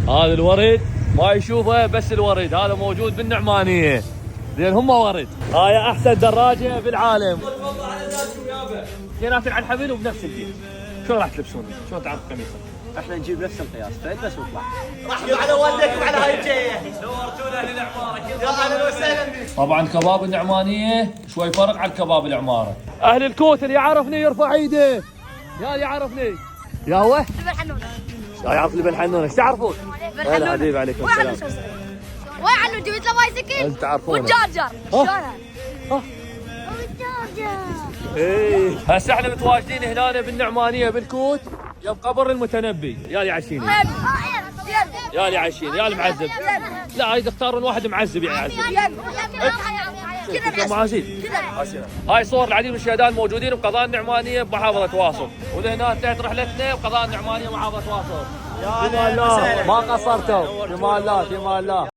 هذا الورد ما يشوفه بس الورد، هذا موجود بالنعمانية، لأن هم ورد. هاي أحسن دراجة بالعالم. زينات على الحبل وبنفس الجيل. شو راح تلبسون؟ شو تعرف قميصه؟ احنا نجيب نفس القياس فالبس واطلع. رحمة على والدك وعلى هاي الجاية. نورتونا اهل العمارة. يا اهلا وسهلا بك. طبعا كباب النعمانية شوي فرق عن كباب العمارة. أهل الكوت اللي يعرفني يرفع ايده. يا اللي يعرفني. يا هو؟ لبن حنونة. يعرف لبن حنونة، ايش تعرفون؟ هلا حبيبي عليكم السلام. وين عنو جبت له بايسكل؟ انت تعرفونه. والجارجر. شلونها؟ ايه هسه احنا متواجدين هنا بالنعمانية بالكوت يا بقبر المتنبي. يا لي عشيني. يا لي عشيني يا لي معذب. لا هاي تختارون واحد معذب يعني يعذب. معازين. هاي صور العديد من الشهداء الموجودين بقضاء النعمانية بمحافظة واصل، ولهنا انتهت رحلتنا بقضاء النعمانية محافظة واصل. في الله ما قصرتوا. في الله.